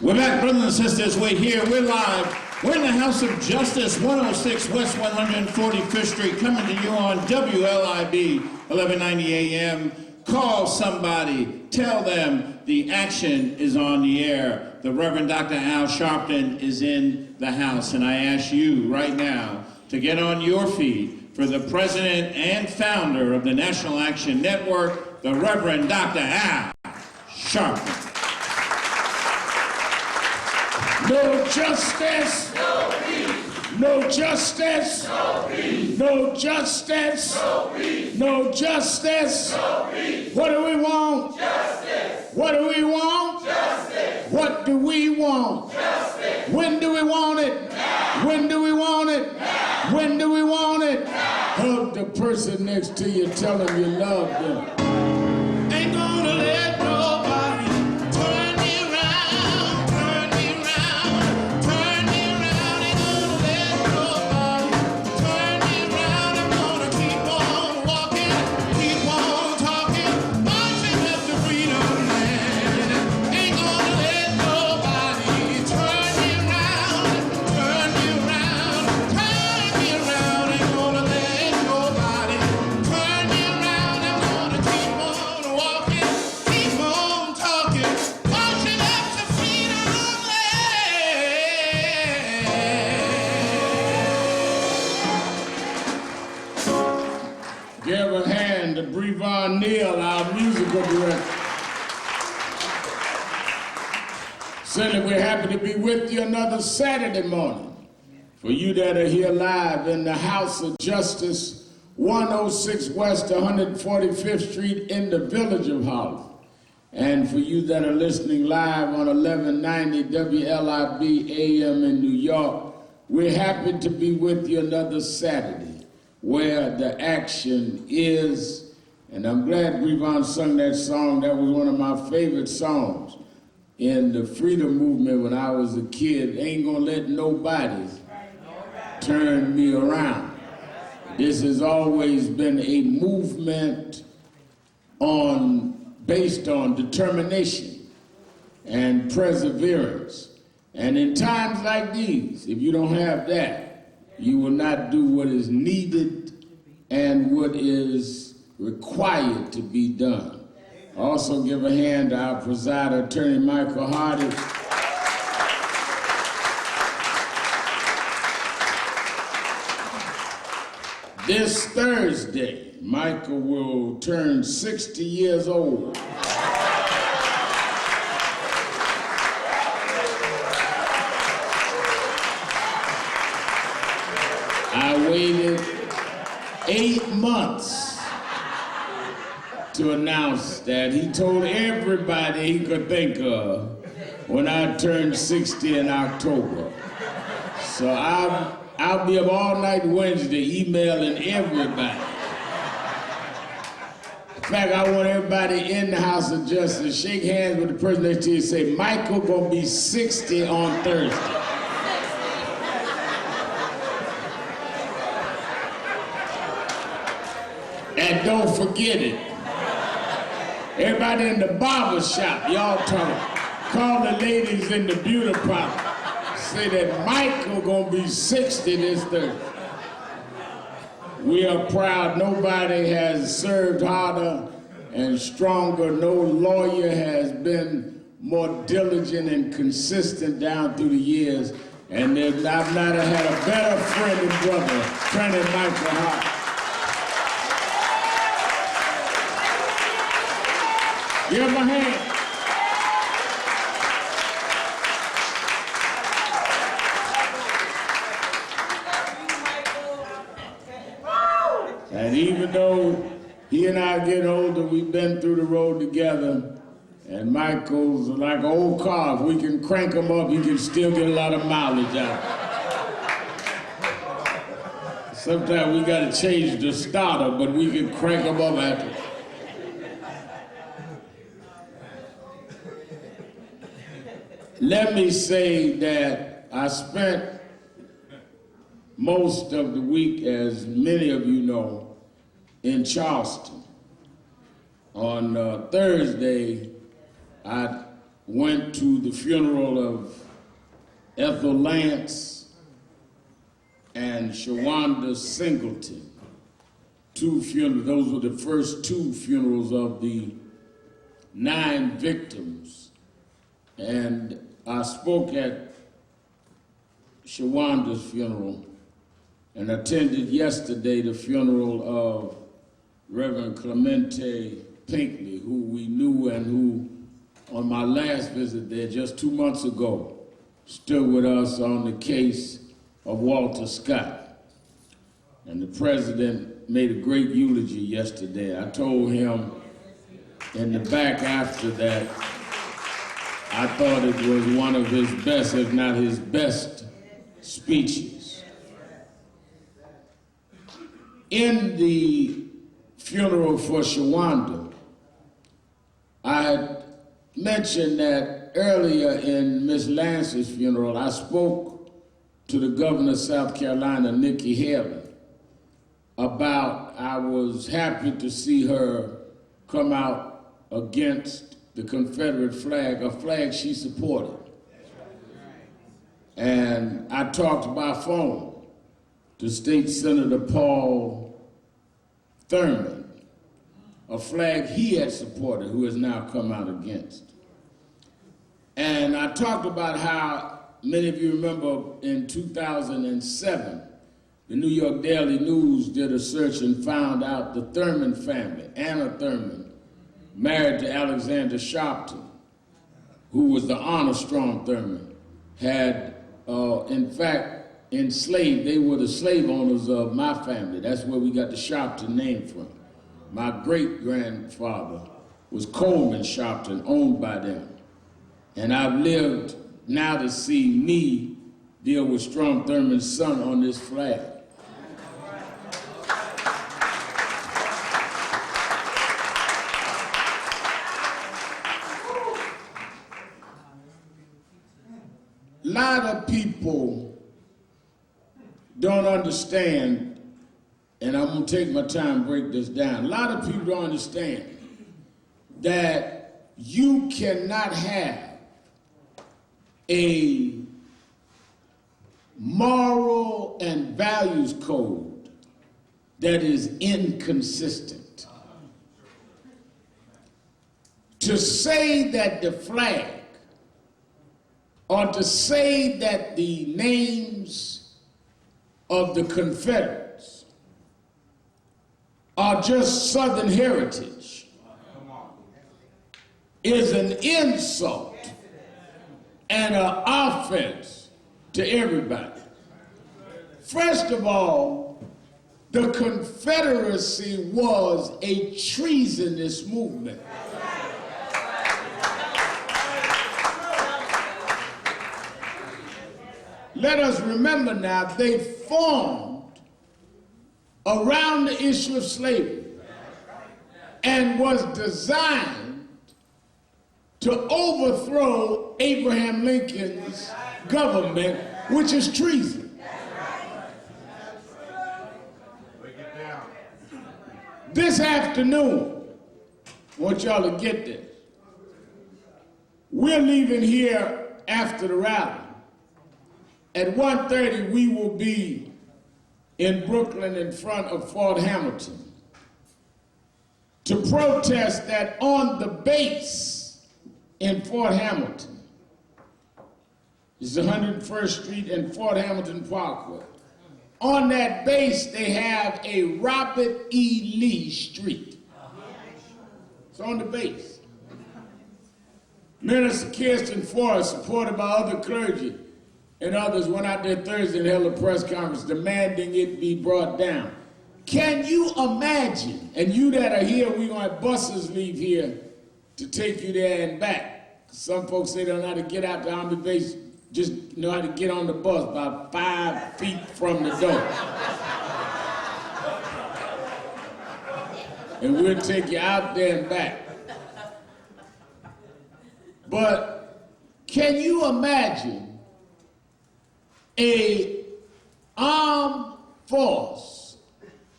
We're back, brothers and sisters. We're here. We're live. We're in the House of Justice, 106 West 145th Street, coming to you on WLIB, 1190 AM. Call somebody. Tell them the action is on the air. The Reverend Dr. Al Sharpton is in the house, and I ask you right now to get on your feet for the president and founder of the National Action Network, the Reverend Dr. Al Sharpton. No justice, no peace. No justice, No peace. No justice, No peace. No justice. No peace. What do we want? Justice. What do we want? Justice. What do we want? Justice. When do we want it? Now. When do we want it? Now. When do we want it? Now. Hug the person next to you, tell them you love them. Ain't gonna let nobody turn me around, turn me around, turn me around. Ain't gonna let nobody turn me around. I'm gonna keep on walking, keep on talking, marching up to freedom land. Ain't gonna let nobody turn me around, turn me around, turn me around. Ain't gonna let nobody turn me around. I'm gonna keep on walking, keep on talking, marching up to freedom land. Give a hand to Brevon Neal, our musical director. Certainly, we're happy to be with you another Saturday morning. For you that are here live in the House of Justice, 106 West 145th Street in the Village of Holland. And for you that are listening live on 1190 WLIB AM in New York, we're happy to be with you another Saturday where the action is. And I'm glad Brevon sung that song. That was one of my favorite songs in the freedom movement when I was a kid. Ain't gonna let nobody turn me around. This has always been a movement based on determination and perseverance. And in times like these, if you don't have that, you will not do what is needed and what is required to be done. Also give a hand to our presider, Attorney Michael Hardy. This Thursday, Michael will turn 60 years old. I waited 8 months to announce that. He told everybody he could think of when I turned 60 in October. So I'll be up all night Wednesday emailing everybody. In fact, I want everybody in the House of Justice shake hands with the person next to you and say, Michael gonna be 60 on Thursday. And don't forget it. Everybody in the barber shop, y'all talk. Call the ladies in the beauty parlor. Say that Michael gonna be 60 this Thursday. We are proud. Nobody has served harder and stronger. No lawyer has been more diligent and consistent down through the years. And I've not had a better friend and brother, friend than Michael Hart. Give him a hand. And even though he and I are getting older, we've been through the road together. And Michael's like an old car. If we can crank him up, he can still get a lot of mileage out. Sometimes we gotta change the starter, but we can crank him up after. Let me say that I spent most of the week, as many of you know, in Charleston. On Thursday, I went to the funeral of Ethel Lance and Shawanda Singleton. Two funerals, those were the first two funerals of the 9 victims. And I spoke at Shawanda's funeral and attended yesterday the funeral of Reverend Clemente Pinkley, who we knew and who, on my last visit there just 2 months ago, stood with us on the case of Walter Scott. And the president made a great eulogy yesterday. I told him in the back after that, I thought it was one of his best, if not his best, speeches. In the funeral for Shawanda, I had mentioned that earlier in Miss Lance's funeral, I spoke to the governor of South Carolina, Nikki Haley, about I was happy to see her come out against the Confederate flag, a flag she supported. And I talked by phone to State Senator Paul Thurman, a flag he had supported, who has now come out against. And I talked about how, many of you remember in 2007, the New York Daily News did a search and found out the Thurman family, Anna Thurman, married to Alexander Sharpton, who was the Armstrong Thurman, had in fact enslaved, they were the slave owners of my family. That's where we got the Sharpton name from. My great-grandfather was Coleman Sharpton, owned by them. And I've lived now to see me deal with Strom Thurman's son on this flag. A lot of people don't understand, and I'm gonna take my time to break this down. A lot of people don't understand that you cannot have a moral and values code that is inconsistent. To say that the flag, or to say that the names of the Confederates are just Southern heritage is an insult and an offense to everybody. First of all, the Confederacy was a treasonous movement. Let us remember now, they formed around the issue of slavery and was designed to overthrow Abraham Lincoln's government, which is treason. This afternoon, I want y'all to get this. We're leaving here after the rally. At 1:30, we will be in Brooklyn in front of Fort Hamilton to protest that on the base in Fort Hamilton, it's 101st Street and Fort Hamilton Parkway. On that base, they have a Robert E. Lee Street. It's on the base. Minister Kirsten Forrest, supported by other clergy and others, went out there Thursday and held a press conference demanding it be brought down. Can you imagine, and you that are here, we're going to have buses leave here to take you there and back. Some folks say they don't know how to get out the Army base, just know how to get on the bus about 5 feet from the door. And we'll take you out there and back. But can you imagine an armed force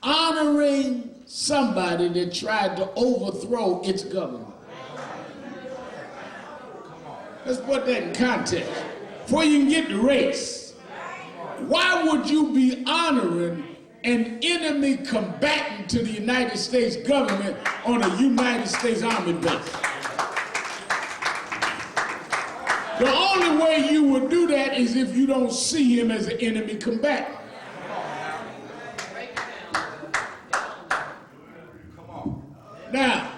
honoring somebody that tried to overthrow its government? Let's put that in context. Before you can get the race, why would you be honoring an enemy combatant to the United States government on a United States Army base? The only way you would do that is if you don't see him as an enemy combatant. Now,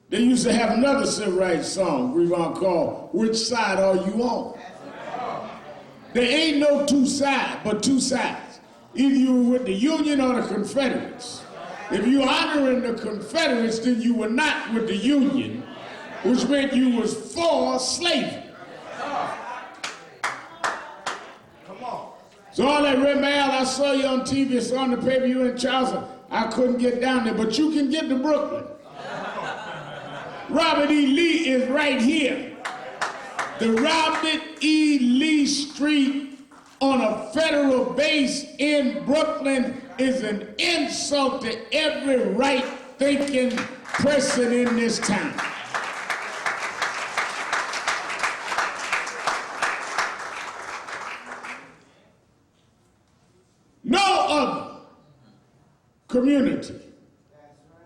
they used to have another civil rights song, Revon, called "Which Side Are You On?" There ain't no two sides, but two sides. Either you were with the Union or the Confederates. If you're honoring the Confederates, then you were not with the Union, which meant you was for slavery. So all that Red Mal, I saw you on TV, I saw on the paper, you in Charleston, I couldn't get down there, but you can get to Brooklyn. Robert E. Lee is right here. The Robert E. Lee Street on a federal base in Brooklyn is an insult to every right-thinking person in this town. No other community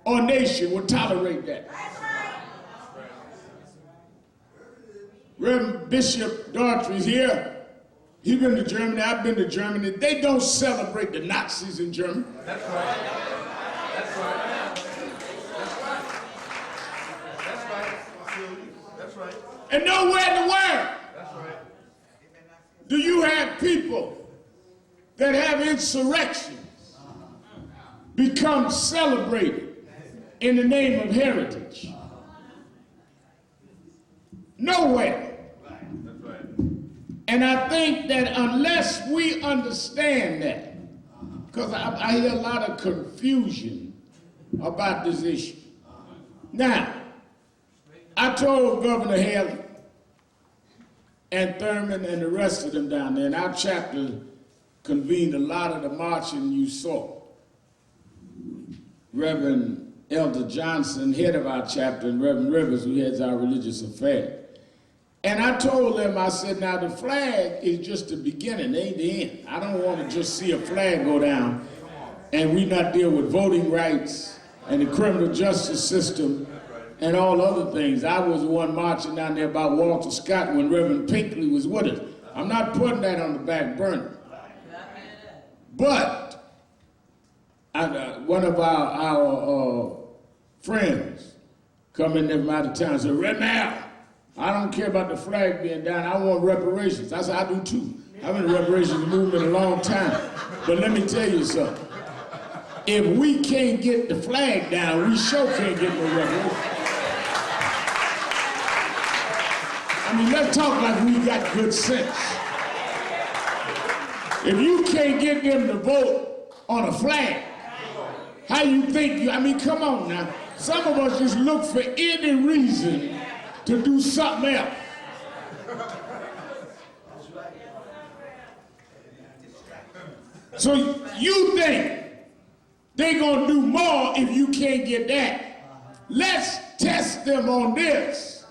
or nation would tolerate that. Reverend Bishop Daughtry's here. He's been to Germany, I've been to Germany. They don't celebrate the Nazis in Germany. That's right. That's right. That's right. That's right. That's right. And nowhere in the world That's right. do you have people that have insurrections become celebrated in the name of heritage. Nowhere. And I think that unless we understand that, because I hear a lot of confusion about this issue. Now, I told Governor Haley and Thurman and the rest of them down there, and our chapter convened a lot of the marching you saw. Reverend Elder Johnson, head of our chapter, and Reverend Rivers, who heads our religious affairs. And I told them, I said, now the flag is just the beginning, ain't the end. I don't want to just see a flag go down and we not deal with voting rights and the criminal justice system and all other things. I was the one marching down there about Walter Scott when Reverend Pinkley was with us. I'm not putting that on the back burner. But one of our friends come in there from out of town and said, Red Mal, I don't care about the flag being down. I want reparations. I said, I do too. I've been in the reparations movement a long time. But let me tell you something. If we can't get the flag down, we sure can't get no reparations. I mean, let's talk like we got good sense. If you can't get them to vote on a flag, how you think I mean, come on now. Some of us just look for any reason to do something else. So you think they're gonna do more if you can't get that? Let's test them on this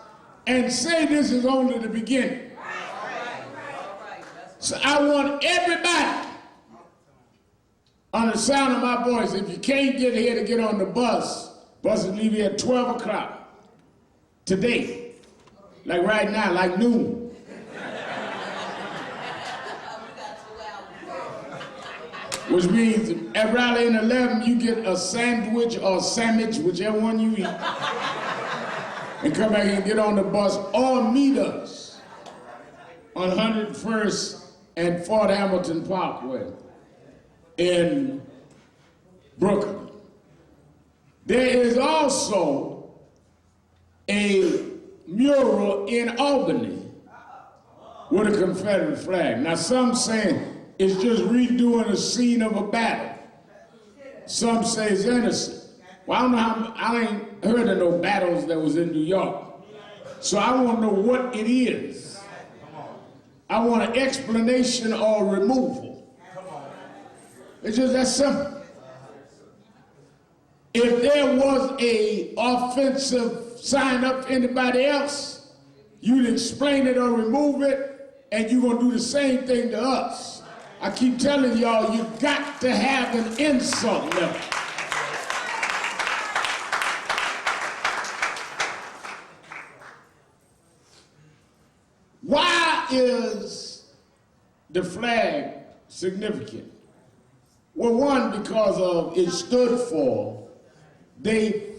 and say this is only the beginning. So I want everybody on the sound of my voice, if you can't get here to get on the bus will leave here at 12 o'clock. Today, like right now, like noon. Which means at rally in 11, you get a sandwich or sandwich, whichever one you eat, and come back and get on the bus or meet us on 101st and Fort Hamilton Parkway in Brooklyn. There is also a mural in Albany with a Confederate flag. Now some say it's just redoing a scene of a battle. Some say it's innocent. Well, I don't know I ain't heard of no battles that was in New York. So I want to know what it is. I want an explanation or removal. It's just that simple. If there was a offensive sign up for anybody else, you'd explain it or remove it, and you're gonna do the same thing to us. I keep telling y'all, you got to have an insult level. Why is the flag significant? Well, one, because of it stood for, they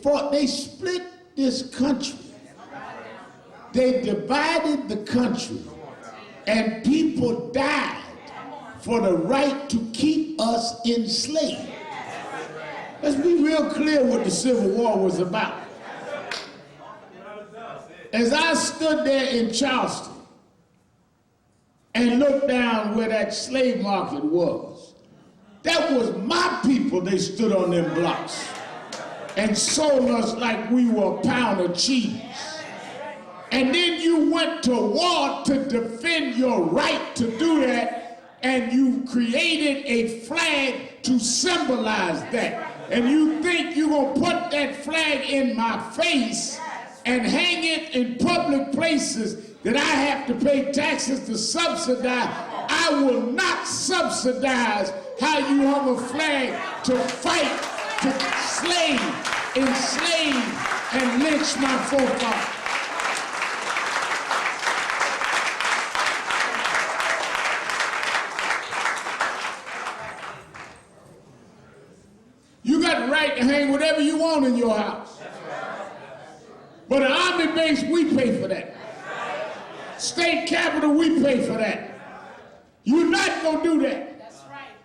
split this country. They divided the country, and people died for the right to keep us enslaved. Let's be real clear what the Civil War was about. As I stood there in Charleston and looked down where that slave market was, that was my people. They stood on them blocks and sold us like we were a pound of cheese. And then you went to war to defend your right to do that, and you created a flag to symbolize that. And you think you're gonna put that flag in my face and hang it in public places that I have to pay taxes to subsidize? I will not subsidize how you have a flag to fight, to enslave, and lynch my forefathers. You got the right to hang whatever you want in your house. But an army base, we pay for that. State capitol, we pay for that. You're not gonna do that. That's right.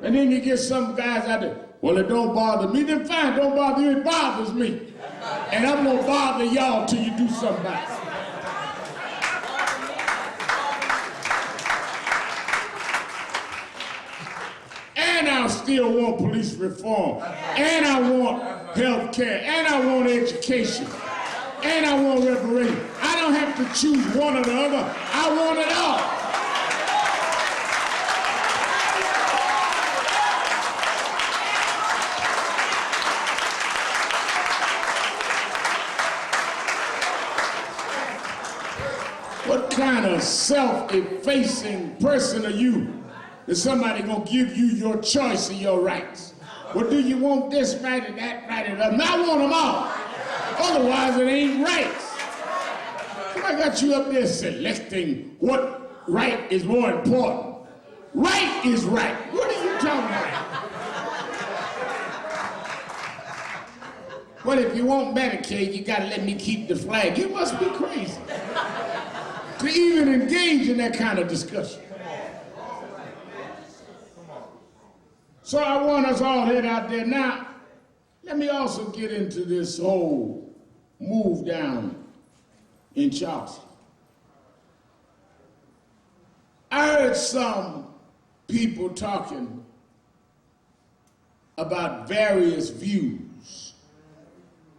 And then you get some guys out there, well, it don't bother me. Then fine, don't bother you, it bothers me. And I'm gonna bother y'all till you do something about it. And I still want police reform, and I want health care, and I want education, and I want reparations. I don't have to choose one or the other. I want it all. What kind of self-effacing person are you? Is somebody gonna give you your choice of your rights? Well, do you want this right and that right and that? I want them all. Otherwise, it ain't right. So I got you up there selecting what right is more important. Right is right. What are you talking about? Well, if you want Medicaid, you gotta let me keep the flag. You must be crazy to even engage in that kind of discussion. So I want us all head out there. Now, let me also get into this whole move down in Charleston. I heard some people talking about various views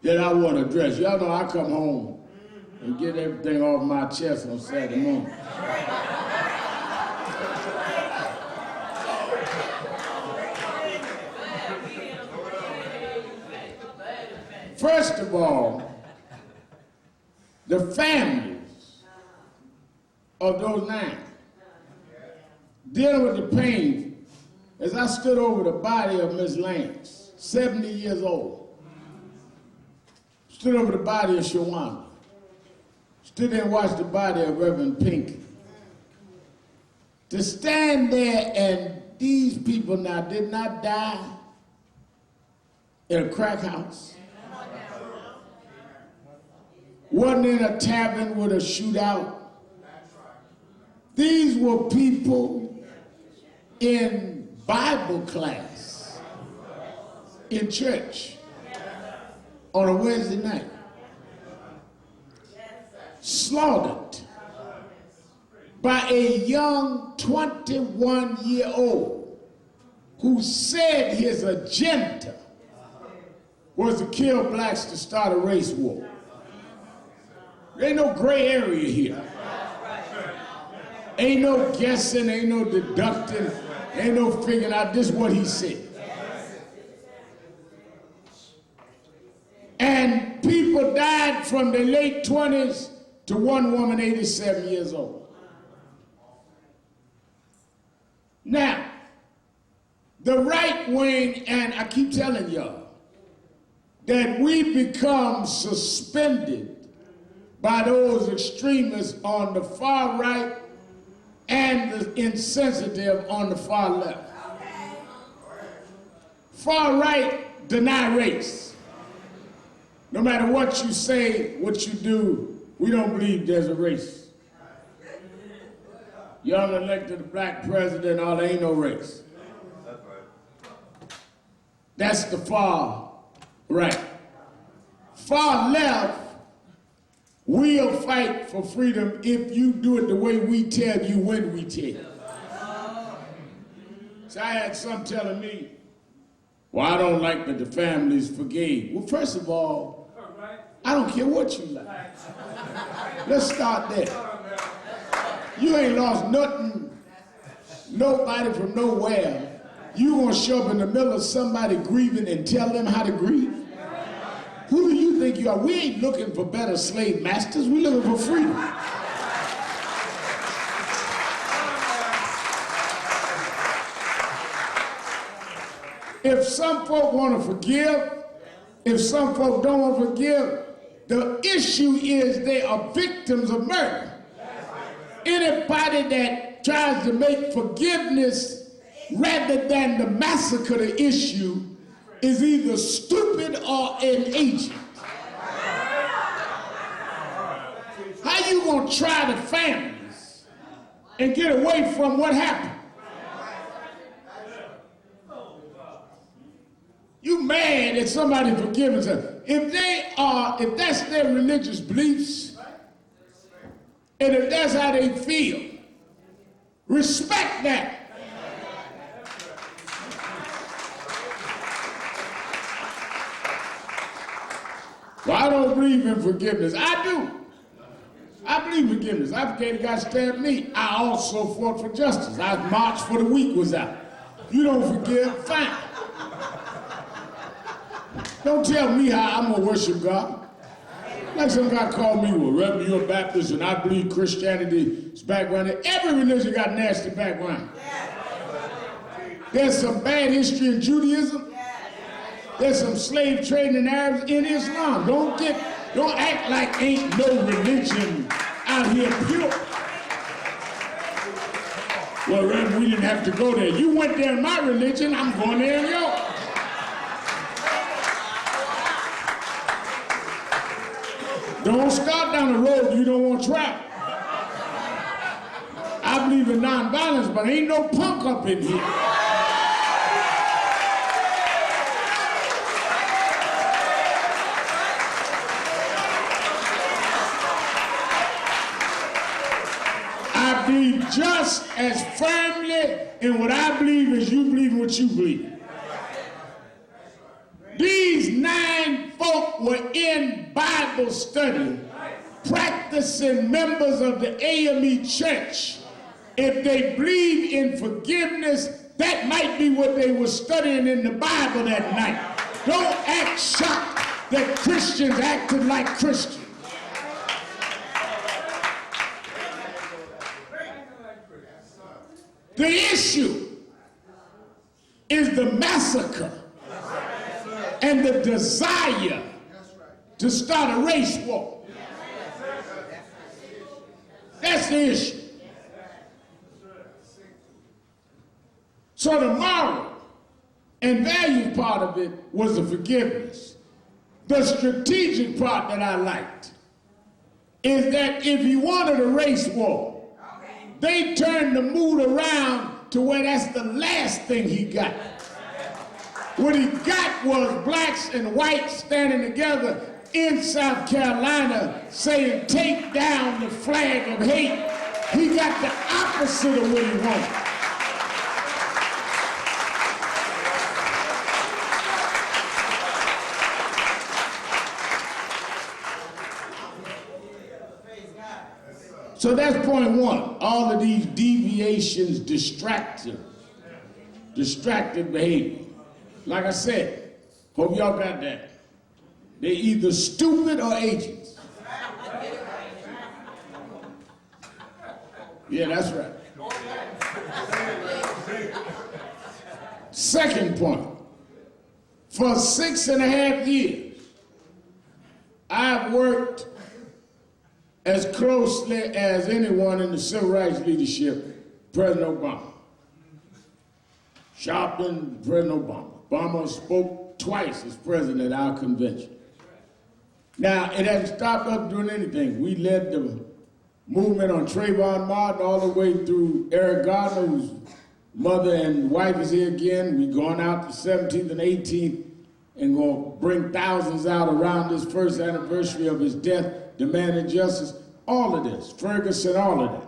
that I want to address. Y'all know I come home and get everything off my chest on Saturday morning. First of all, the families of those 9 dealing with the pain. As I stood over the body of Miss Lance, 70 years old, stood over the body of Shawana, stood there and watched the body of Reverend Pinky. To stand there, and these people now did not die in a crack house. Wasn't in a tavern with a shootout. These were people in Bible class in church on a Wednesday night. Slaughtered by a young 21-year-old who said his agenda was to kill blacks to start a race war. There ain't no gray area here. Ain't no guessing, ain't no deducting, ain't no figuring out. This is what he said. And people died from their late 20s to one woman 87 years old. Now, the right wing, and I keep telling y'all, that we become suspended by those extremists on the far right and the insensitive on the far left. Far right deny race. No matter what you say, what you do, we don't believe there's a race. Y'all elected a black president, or there ain't no race. That's the far right. Far left, we'll fight for freedom if you do it the way we tell you when we tell you. So I had some telling me, well, I don't like that the families forgave. Well, first of all, I don't care what you like. Let's start there. You ain't lost nothing, nobody from nowhere. You gonna show up in the middle of somebody grieving and tell them how to grieve? Who do you think you are? We ain't looking for better slave masters, we looking for freedom. If some folk want to forgive, if some folk don't want to forgive, the issue is they are victims of murder. Anybody that tries to make forgiveness rather than to massacre the issue is either stupid or an agent. How you gonna try the families and get away from what happened? You mad at somebody forgiving them. If that's their religious beliefs, and if that's how they feel, respect that. Well, I don't believe in forgiveness. I do. I believe in forgiveness. I forgave the guy who stabbed me. I also fought for justice. I marched for the week was out. You don't forgive, fine. Don't tell me how I'm gonna worship God. Like some guy called me, well, Reverend, you're a Baptist and I believe Christianity is background. Every religion got nasty background. There's some bad history in Judaism. There's some slave trading in Arabs in Islam. Don't act like ain't no religion out here pure. Well, Reverend, we didn't have to go there. You went there in my religion, I'm going there in yours. Don't start down the road you don't want to travel. I believe in nonviolence, but ain't no punk up in here. I believe just as firmly in what I believe as you believe in what you believe. These 9 folk were in Bible study, practicing members of the AME church. If they believe in forgiveness, that might be what they were studying in the Bible that night. Don't act shocked that Christians acted like Christians. The issue is the massacre and the desire to start a race war. That's the issue. So the moral and value part of it was the forgiveness. The strategic part that I liked is that if he wanted a race war, they turned the mood around to where that's the last thing he got. What he got was blacks and whites standing together in South Carolina saying, take down the flag of hate. He got the opposite of what he wanted. So that's point one. All of these deviations, distracted behavior. Like I said, hope y'all got that. They're either stupid or agents. Yeah, that's right. Second point, for 6.5 years, I've worked as closely as anyone in the civil rights leadership, President Obama. Sharpton, President Obama. Obama spoke twice as president at our convention. Now, it hasn't stopped us doing anything. We led the movement on Trayvon Martin all the way through Eric Gardner, whose mother and wife is here again. We're going out the 17th and 18th and going to bring thousands out around this first anniversary of his death, demanding justice. All of this, Ferguson, all of that.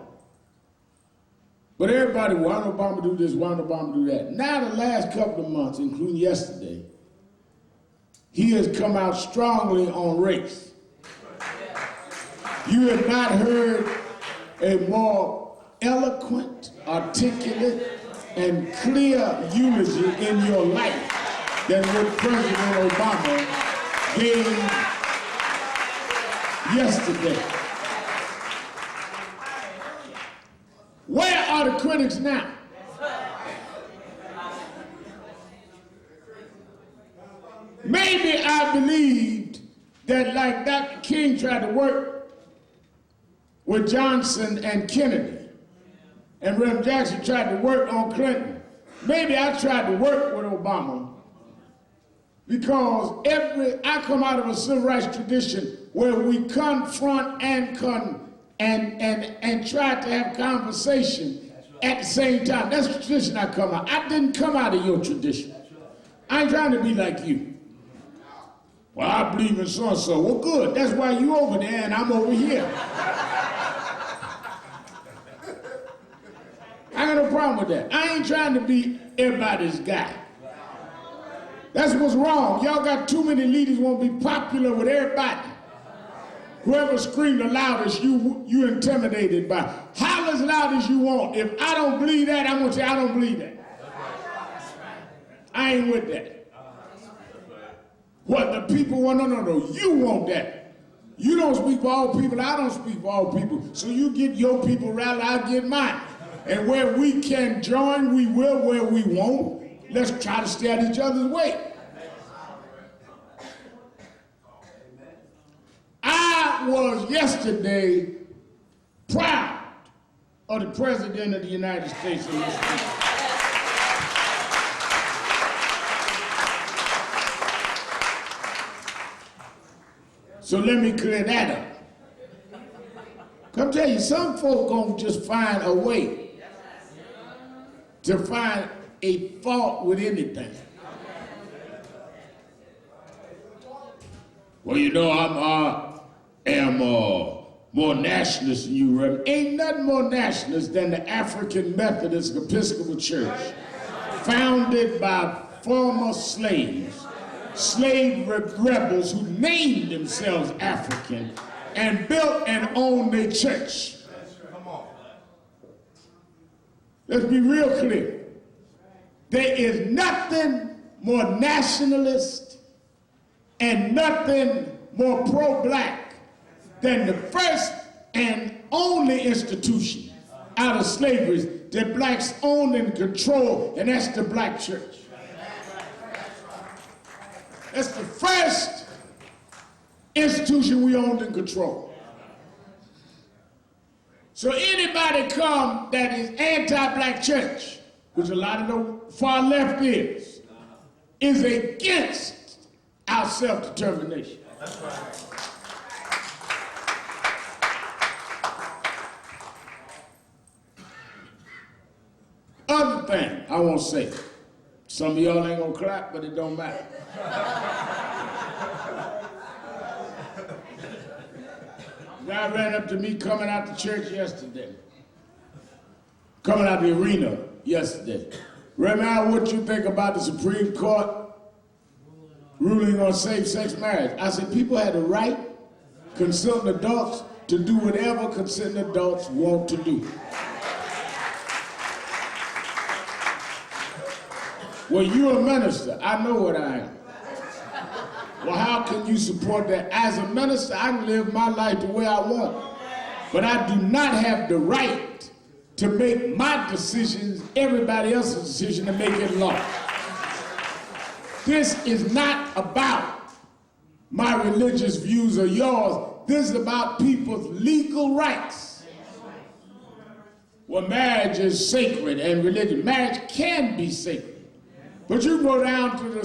But everybody, why don't Obama do this, why don't Obama do that? Now the last couple of months, including yesterday, he has come out strongly on race. You have not heard a more eloquent, articulate, and clear eulogy in your life than what President Obama gave yesterday. Where are the critics now? Maybe I believed that, like Dr. King tried to work with Johnson and Kennedy, and Reverend Jackson tried to work on Clinton, maybe I tried to work with Obama because I come out of a civil rights tradition where we confront and try to have conversation at the same time. That's the tradition I come out. I didn't come out of your tradition. I ain't trying to be like you. Well, I believe in so-and-so. Well, good. That's why you over there and I'm over here. I got no problem with that. I ain't trying to be everybody's guy. That's what's wrong. Y'all got too many leaders who want to be popular with everybody. Whoever screamed the loudest, you intimidated by. Holler as loud as you want. If I don't believe that, I'm going to say I don't believe that. I ain't with that. What the people want, no, you want that. You don't speak for all people, I don't speak for all people. So you get your people rallied, I'll get mine. And where we can join, we will. Where we won't, let's try to stay out each other's way. I was yesterday proud of the President of the United States of this country. So let me clear that up. Come tell you, some folk gonna just find a way to find a fault with anything. Well, you know, I am more nationalist than you, Reverend. Ain't nothing more nationalist than the African Methodist Episcopal Church, founded by former slaves, slave rebels who named themselves African and built and owned their church. Let's be real clear. There is nothing more nationalist and nothing more pro-black than the first and only institution out of slavery that blacks own and control, and that's the black church. That's the first institution we owned and control. So anybody come that is anti-black church, which a lot of the far left is against our self-determination. That's right. Other thing I won't say. Some of y'all ain't gonna clap, but it don't matter. Guy ran up to me coming out the church yesterday. Coming out the arena yesterday. Reverend, what you think about the Supreme Court ruling on same-sex marriage? I said, people had the right, consenting adults, to do whatever consenting adults want to do. Well, you're a minister. I know what I am. Well, how can you support that? As a minister, I can live my life the way I want. But I do not have the right to make my decisions everybody else's decision to make it law. This is not about my religious views or yours. This is about people's legal rights. Well, marriage is sacred and religion. Marriage can be sacred. But you go down to the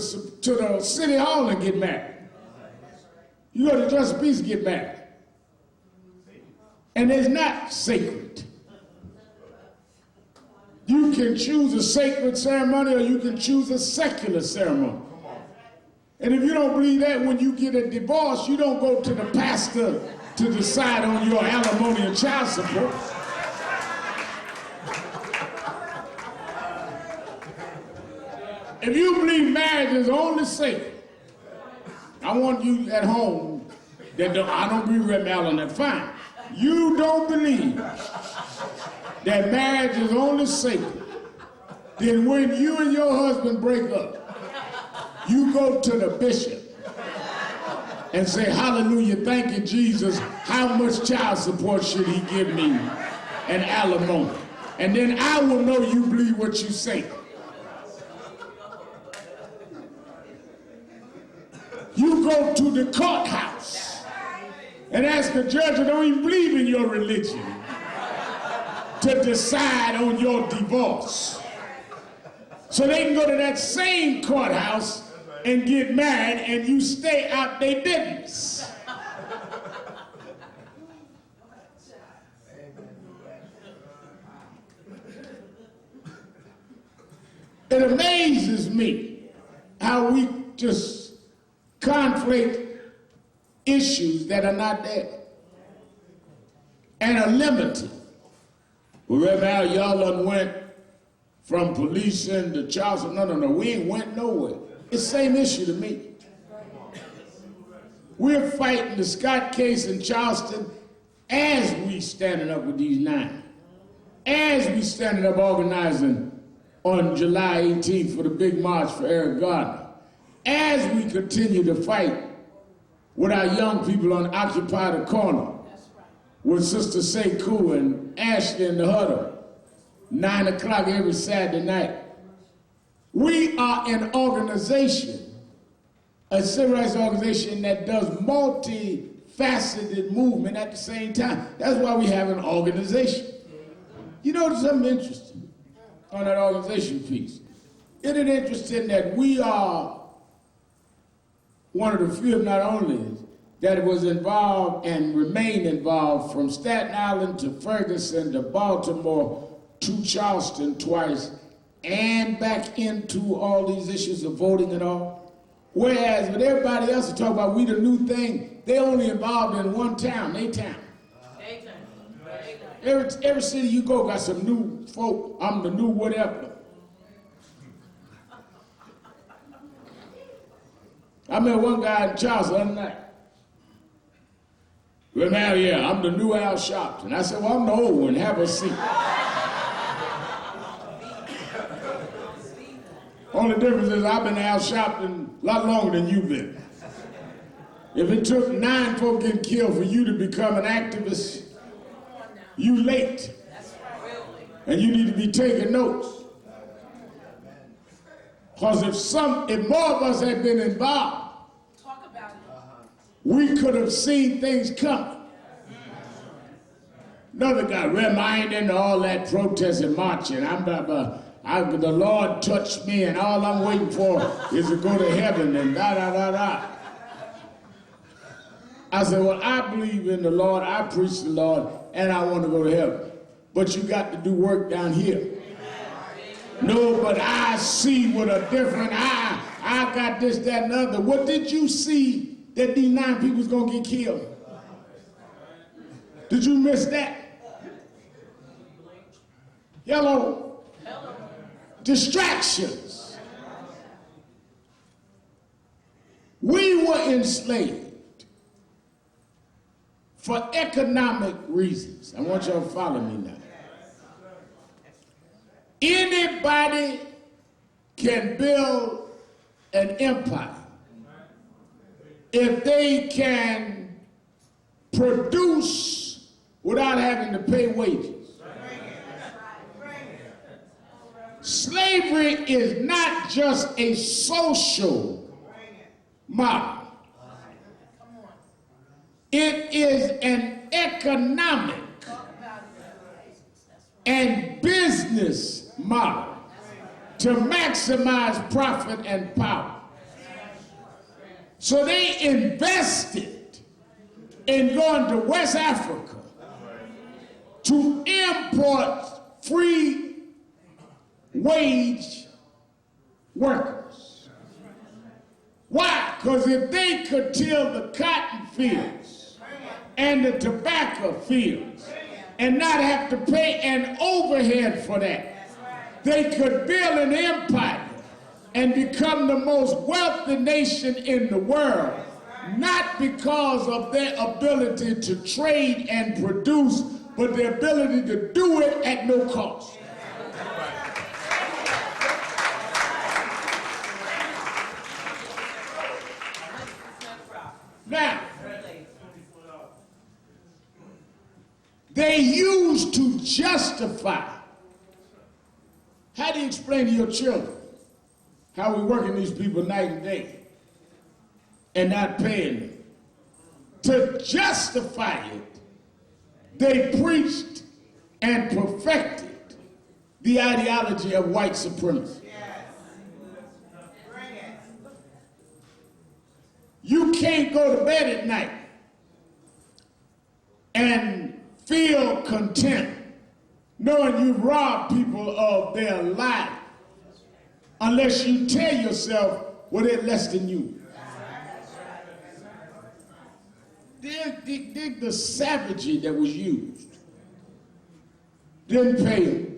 city hall and get married. You go to Justice Peace and get married. And it's not sacred. You can choose a sacred ceremony or you can choose a secular ceremony. And if you don't believe that, when you get a divorce, you don't go to the pastor to decide on your alimony and child support. If you believe marriage is only sacred, I want you at home that I don't agree with Allen, that's fine. You don't believe that marriage is only sacred, then when you and your husband break up, you go to the bishop and say, hallelujah, thank you, Jesus. How much child support should he give me and alimony? And then I will know you believe what you say. You go to the courthouse and ask a judge who don't even believe in your religion to decide on your divorce. So they can go to that same courthouse and get married and you stay out their business. It amazes me how we just conflate issues that are not there and are limited. Well, now y'all done went from policing to child support. No, we ain't went nowhere. It's the same issue to me. We're fighting the Scott case in Charleston as we standing up with these 9. As we standing up organizing on July 18th for the big march for Eric Gardner. As we continue to fight with our young people on Occupy the Corner, with Sister Sekou and Ashley in the huddle, 9 o'clock every Saturday night. We are an organization, a civil rights organization that does multi-faceted movement at the same time. That's why we have an organization. You know something interesting on that organization piece? Isn't it interesting that we are one of the few, if not only, that was involved and remain involved from Staten Island to Ferguson to Baltimore to Charleston twice and back into all these issues of voting and all. Whereas with everybody else to talk about we the new thing, they only involved in one town, their town. Every city you go got some new folk, I'm the new whatever. I met one guy in Charleston the other night. Well, now, yeah, I'm the new Al Sharpton. I said, well, I'm the old one. Have a seat. Only difference is I've been Al Sharpton a lot longer than you've been. If it took 9 folk getting killed for you to become an activist, you late. And you need to be taking notes. Because if more of us had been involved, we could have seen things coming. Another guy reminding all that protest and marching. The Lord touched me and all I'm waiting for is to go to heaven and da. I said, well, I believe in the Lord, I preach the Lord, and I want to go to heaven. But you got to do work down here. No, but I see with a different eye. I got this, that, and other. What did you see that these 9 people was gonna get killed? Did you miss that? Hello? Distractions. We were enslaved for economic reasons. I want y'all to follow me now. Anybody can build an empire if they can produce without having to pay wages. Slavery is not just a social model. It is an economic and business model to maximize profit and power. So they invested in going to West Africa to import free wage workers. Why? Because if they could till the cotton fields and the tobacco fields and not have to pay an overhead for that, they could build an empire and become the most wealthy nation in the world, not because of their ability to trade and produce, but their ability to do it at no cost. Now, they used to justify. How do you explain to your children how we're working these people night and day and not paying them? To justify it, they preached and perfected the ideology of white supremacy. You can't go to bed at night and feel content knowing you've robbed people of their life unless you tell yourself, well, they're less than you. Dig the savagery that was used. Didn't pay them.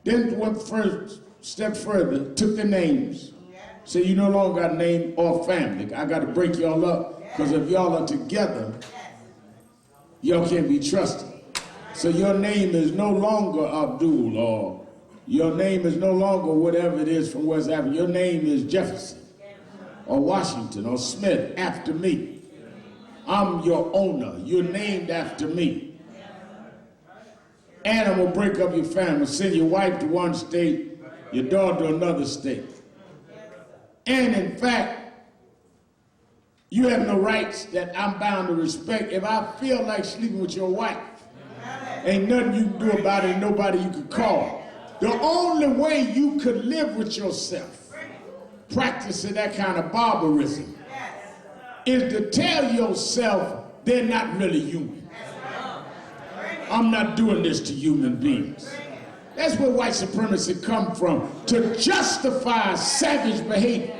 Then went first step further, took their names. So you no longer got a name or family. I got to break y'all up, because if y'all are together, y'all can't be trusted. So your name is no longer Abdul, or your name is no longer whatever it is from West Africa. Your name is Jefferson or Washington or Smith, after me. I'm your owner. You're named after me. And I'm going to break up your family, send your wife to one state, your daughter to another state. And in fact, you have no rights that I'm bound to respect. If I feel like sleeping with your wife, ain't nothing you can do about it, nobody you can call. The only way you could live with yourself, practicing that kind of barbarism, is to tell yourself they're not really human. I'm not doing this to human beings. That's where white supremacy comes from, to justify savage behavior.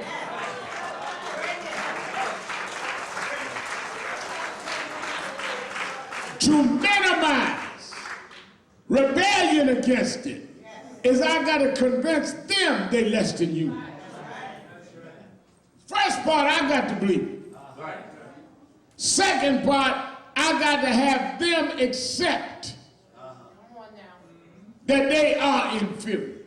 To minimize rebellion against it is I got to convince them they less than you. First part, I got to believe it. Second part, I got to have them accept that they are inferior.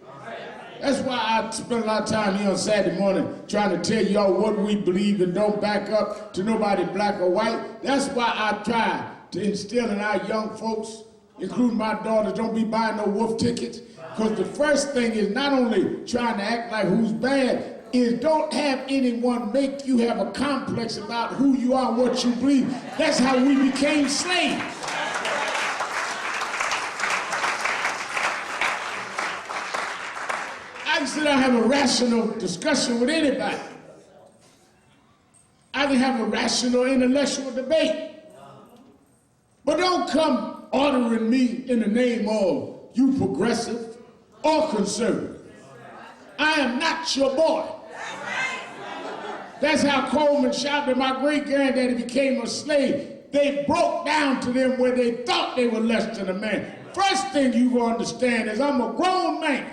That's why I spend a lot of time here on Saturday morning trying to tell y'all what we believe and don't back up to nobody black or white. That's why I try to instill in our young folks, including my daughters, don't be buying no wolf tickets. Because the first thing is not only trying to act like who's bad, is don't have anyone make you have a complex about who you are and what you believe. That's how we became slaves. I can sit down and have a rational discussion with anybody. I can have a rational intellectual debate. But don't come ordering me in the name of you progressive or conservative. I am not your boy. That's how Coleman shouted that my great-granddaddy became a slave. They broke down to them where they thought they were less than a man. First thing you will understand is I'm a grown man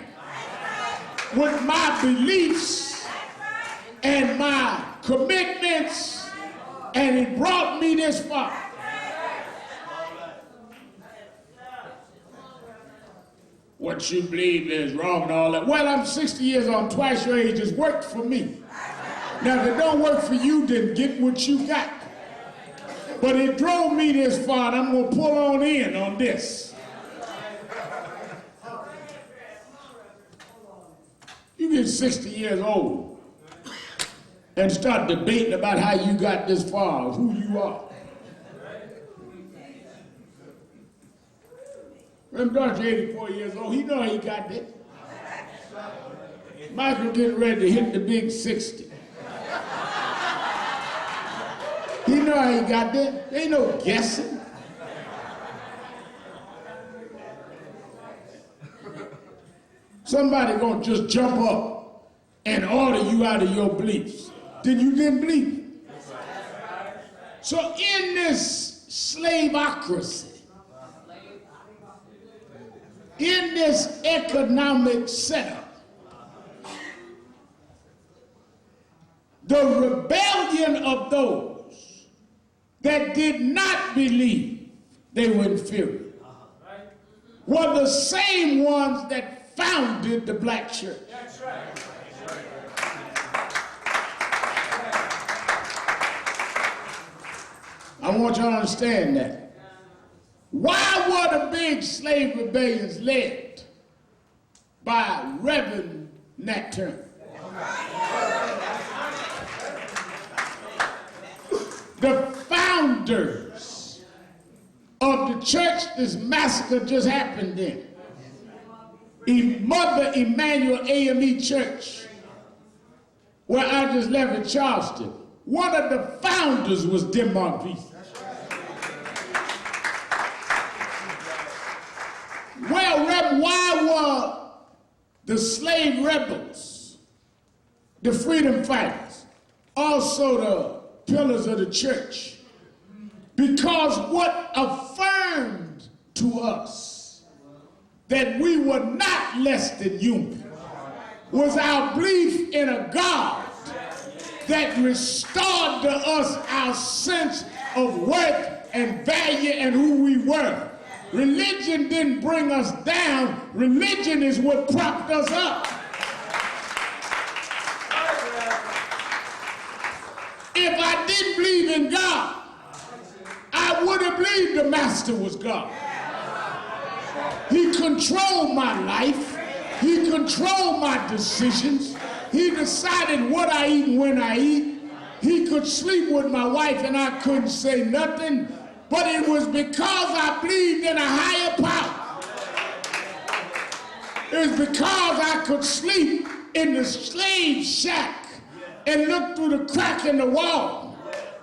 with my beliefs and my commitments, and he brought me this far. What you believe is wrong and all that. Well, I'm 60 years old, I'm twice your age. It's worked for me. Now, if it don't work for you, then get what you got. But it drove me this far, and I'm going to pull on in on this. You get 60 years old and start debating about how you got this far, who you are. Remember, Dr. 84 years old, he know how he got there. Michael getting ready to hit the big 60. He know how he got there. There ain't no guessing. Somebody gonna just jump up and order you out of your beliefs. Then you didn't believe it. So in this slaveocracy, in this economic setup, the rebellion of those that did not believe they were inferior were the same ones that founded the black church. That's right. I want you to understand that. Why were the big slave rebellions led by Reverend Nat Turner? The founders of the church this massacre just happened in, Mother Emanuel AME Church, where I just left in Charleston, one of the founders was Denmark Beasley. Well, Reverend, why were the slave rebels, the freedom fighters, also the pillars of the church? Because what affirmed to us that we were not less than human was our belief in a God that restored to us our sense of worth and value and who we were. Religion didn't bring us down. Religion is what propped us up. If I didn't believe in God, I would have believed the master was God. He controlled my life. He controlled my decisions. He decided what I eat and when I eat. He could sleep with my wife and I couldn't say nothing. But it was because I believed in a higher power. It was because I could sleep in the slave shack and look through the crack in the wall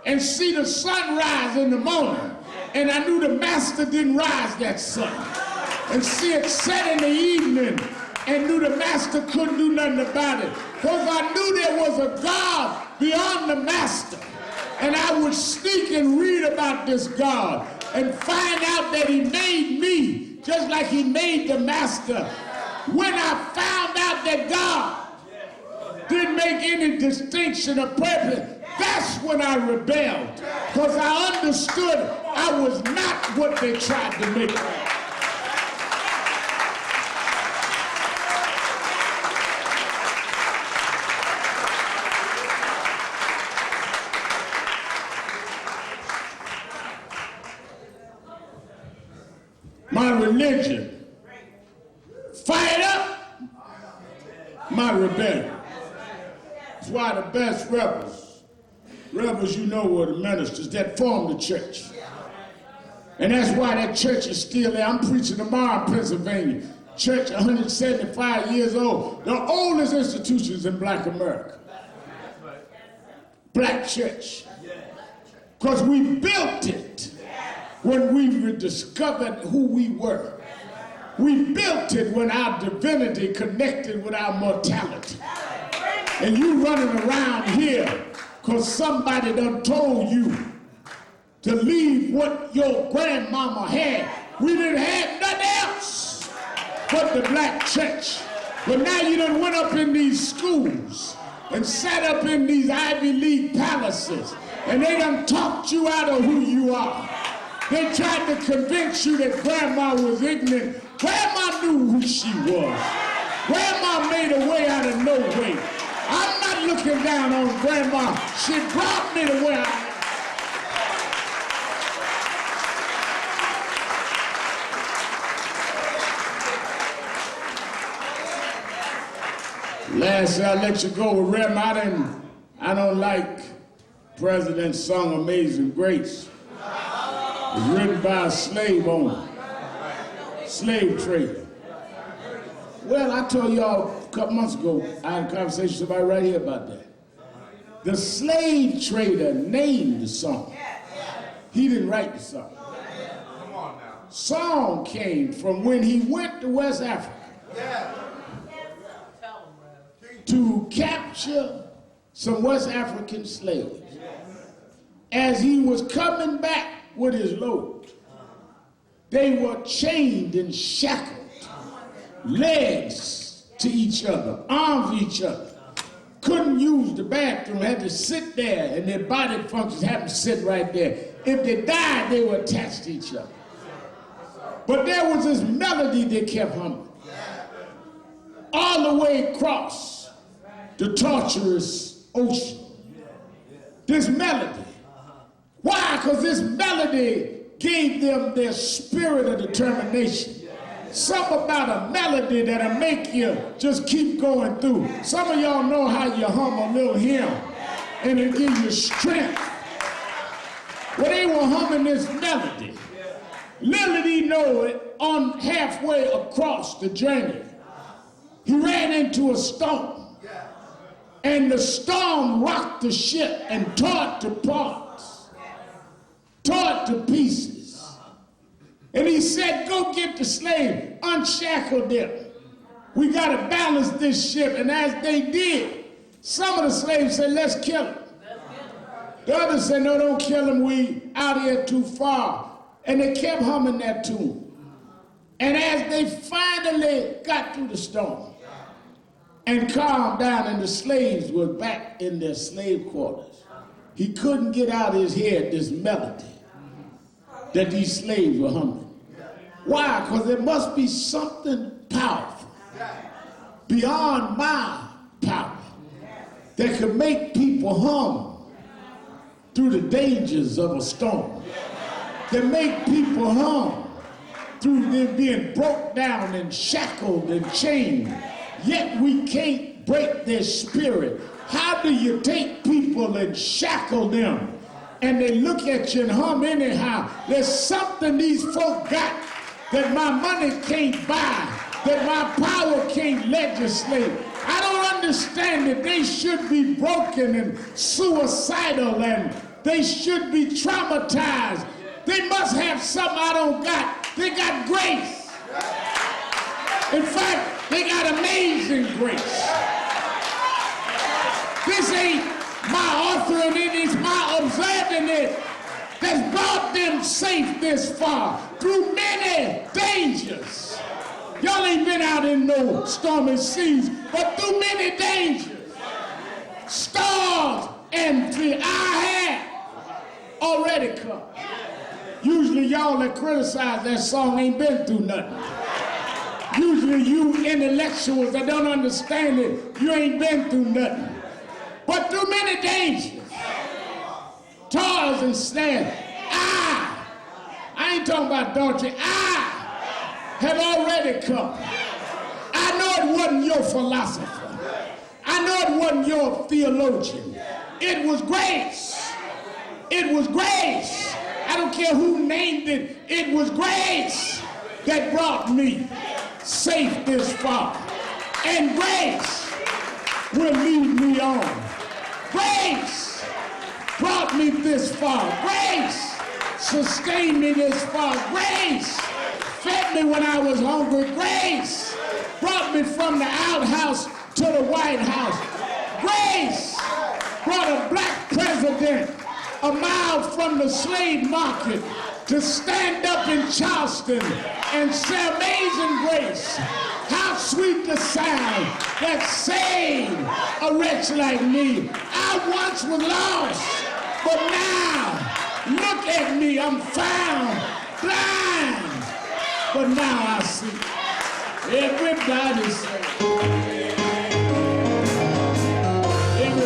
and see the sun rise in the morning. And I knew the master didn't rise that sun. And see it set in the evening and knew the master couldn't do nothing about it. Because I knew there was a God beyond the master. And I would sneak and read about this God and find out that he made me just like he made the master. When I found out that God didn't make any distinction or purpose, that's when I rebelled. Because I understood I was not what they tried to make me. My religion fired up my rebellion. That's why the best rebels you know were the ministers that formed the church. And that's why that church is still there. I'm preaching tomorrow in Pennsylvania. Church 175 years old. The oldest institutions in black America. Black church. Because we built it. When we rediscovered who we were. We built it when our divinity connected with our mortality. And you running around here because somebody done told you to leave what your grandmama had. We didn't have nothing else but the black church. But now you done went up in these schools and sat up in these Ivy League palaces and they done talked you out of who you are. They tried to convince you that Grandma was ignorant. Grandma knew who she was. Grandma made a way out of no way. I'm not not looking down on Grandma. She brought me to where I am. Last I'll let you go with Rem. I don't like President's song Amazing Grace. It's written by a slave owner, slave trader. Well, I told y'all a couple months ago, I had a conversation with somebody right here about that. The slave trader named the song. He didn't write the song. Song came from when he went to West Africa to capture some West African slaves. As he was coming back with his load, they were chained and shackled, legs to each other, arms to each other. Couldn't use the bathroom, had to sit there, and their body functions happened to sit right there. If they died, they were attached to each other. But there was this melody they kept humming all the way across the torturous ocean. This melody. Why? Because this melody gave them their spirit of determination. Something about a melody that'll make you just keep going through. Some of y'all know how you hum a little hymn and it gives you strength. Well, they were humming this melody. Little did he know it, on halfway across the journey, he ran into a storm. And the storm rocked the ship and tore it to parts, tore it to pieces. And he said, go get the slave, unshackle them. We got to balance this ship. And as they did, some of the slaves said, let's kill him. The others said, no, don't kill him. We out here too far. And they kept humming that tune. And as they finally got through the storm and calmed down and the slaves were back in their slave quarters, he couldn't get out of his head this melody that these slaves were humming. Why? Because there must be something powerful beyond my power that could make people hum through the dangers of a storm, that make people hum through them being broke down and shackled and chained, yet we can't break their spirit. How do you take people and shackle them and they look at you and hum anyhow? There's something these folk got that my money can't buy, that my power can't legislate. I don't understand that they should be broken and suicidal and they should be traumatized. They must have something I don't got. They got grace. In fact, they got amazing grace. This ain't my authoring it, it's my observing it that's brought them safe this far through many dangers. Y'all ain't been out in no stormy seas, but through many dangers, storms and fear. I had already come. Usually y'all that criticize that song ain't been through nothing. Usually you intellectuals that don't understand it, you ain't been through nothing. But through many dangers, toils and snares, I ain't talking about Dorothy, I have already come. I know it wasn't your philosopher. I know it wasn't your theologian. It was grace. It was grace. I don't care who named it. It was grace that brought me safe this far. And grace will lead me on. Grace brought me this far. Grace sustained me this far. Grace fed me when I was hungry. Grace brought me from the outhouse to the White House. Grace brought a black president a mile from the slave market to stand up in Charleston and say, amazing grace, how sweet the sound that saved a wretch like me. I once was lost, but now look at me, I'm found blind, but now I see. Everybody say, everybody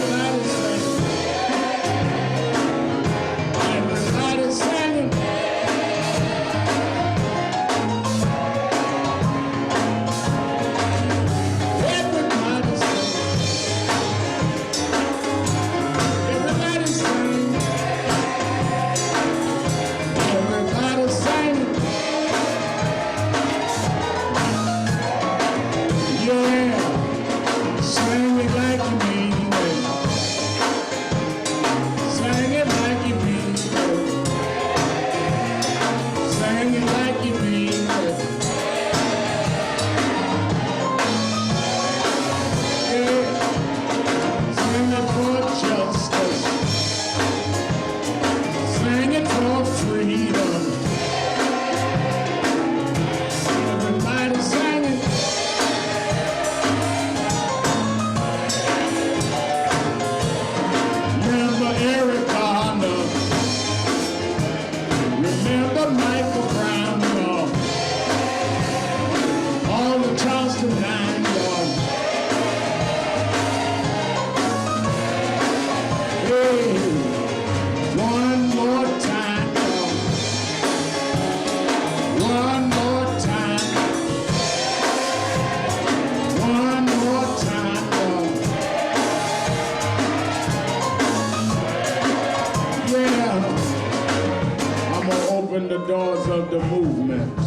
the doors of the movement.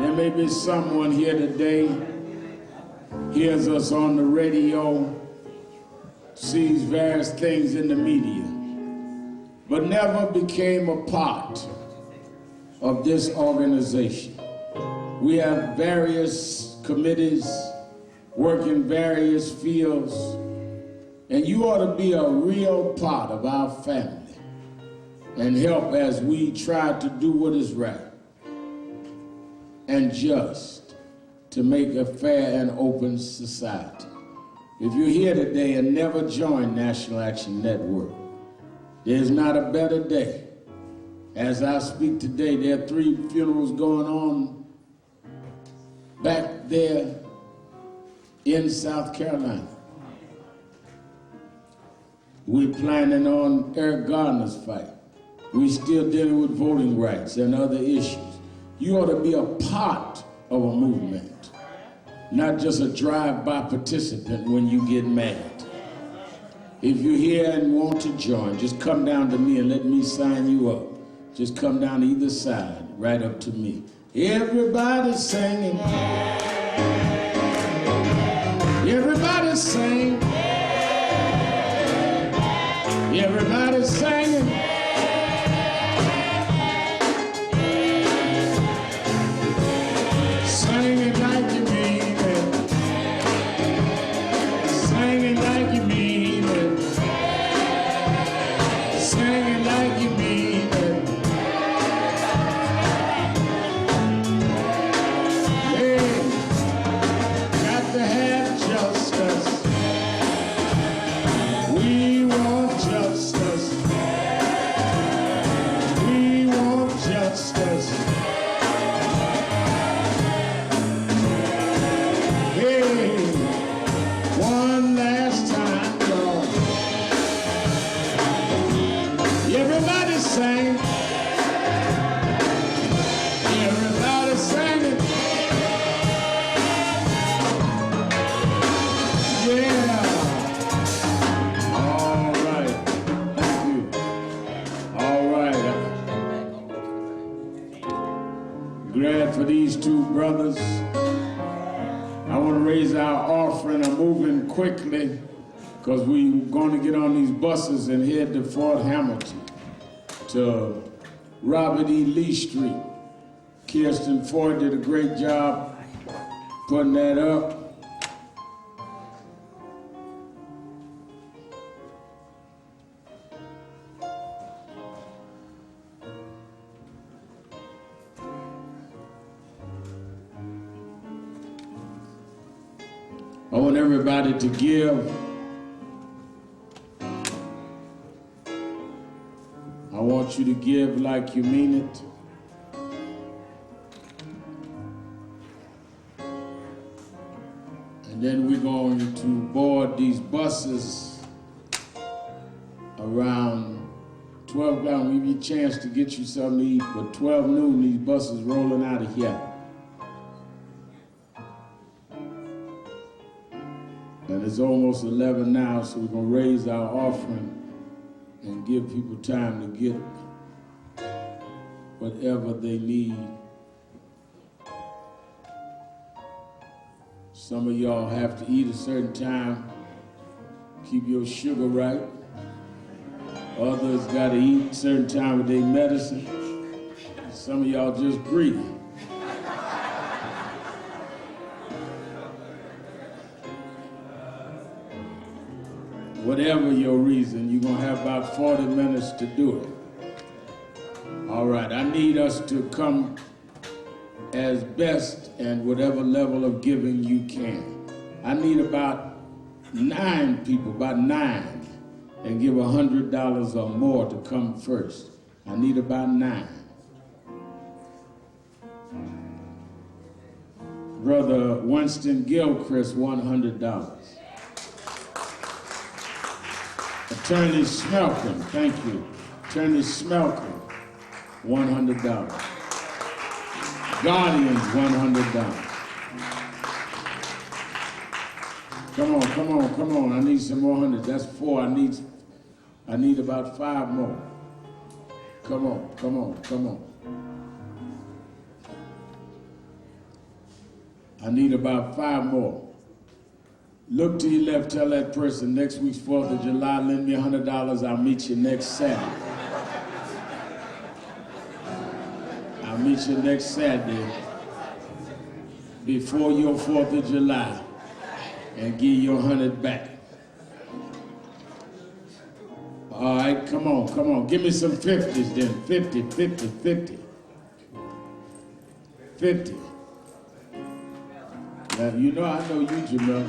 There may be someone here today, hears us on the radio, sees various things in the media, but never became a part of this organization. We have various committees, work in various fields, and you ought to be a real part of our family and help as we try to do what is right and just to make a fair and open society. If you're here today and never joined National Action Network, there's not a better day. As I speak today, there are 3 funerals going on back there in South Carolina. We're planning on Eric Garner's fight. We're still dealing with voting rights and other issues. You ought to be a part of a movement, not just a drive-by participant when you get mad. If you're here and want to join, just come down to me and let me sign you up. Just come down either side, right up to me. Everybody's singing. Everybody's singing. Everybody's singing. Singing like you mean it. Singing like you mean it. Singing like you mean it. Hey, got to have justice. We want justice. We want justice. Hey, one last time, Lord. Everybody sing. Everybody singing. Yeah. All right. Thank you. All right. Glad for these 2 brothers. I want to raise our offering. I'm moving quickly because we're going to get on these buses and head to Fort Hamilton to Robert E. Lee Street. Kirsten Ford did a great job putting that up. I want everybody to give. I want you to give like you mean it. And then we're going to board these buses around 12 o'clock. I'll give you a chance to get you something to eat, but 12 noon, these buses rolling out of here. And it's almost 11 now, so we're going to raise our offering and give people time to get whatever they need. Some of y'all have to eat a certain time, keep your sugar right. Others got to eat a certain time with their medicine. Some of y'all just greedy. Whatever your reason, you're going to have about 40 minutes to do it. All right, I need us to come as best and whatever level of giving you can. I need about 9 people, about 9, and give $100 or more to come first. I need about 9. Brother Winston Gilchrist, $100. Attorney Smelkin, thank you. Attorney Smelkin, $100. Guardians, $100. Come on, come on, come on. I need some more hundreds. That's 4. I need about 5 more. Come on, come on, come on. I need about 5 more. Look to your left, tell that person next week's 4th of July, lend me $100, I'll meet you next Saturday. I'll meet you next Saturday before your 4th of July and give you 100 back. All right, come on. Give me some 50s then. 50, 50, 50. 50. Now, you know I know you, Jamel.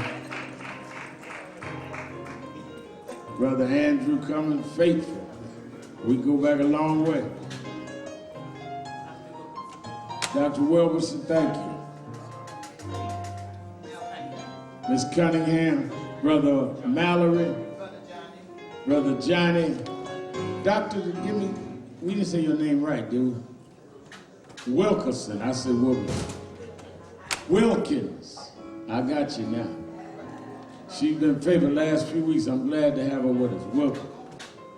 Brother Andrew coming faithful. We go back a long way. Dr. Wilberson, thank you. Miss Cunningham, Brother Mallory, Brother Johnny. Doctor, give me, we didn't say your name right, dude. Wilkerson, I said Wilkerson. Wilkins, I got you now. She's been favored the last few weeks. I'm glad to have her with us. Wilkins.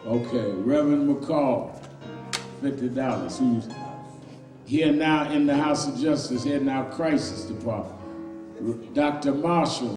Okay, Reverend McCall, $50, who's here now in the House of Justice, here now Crisis Department. Dr. Marshall,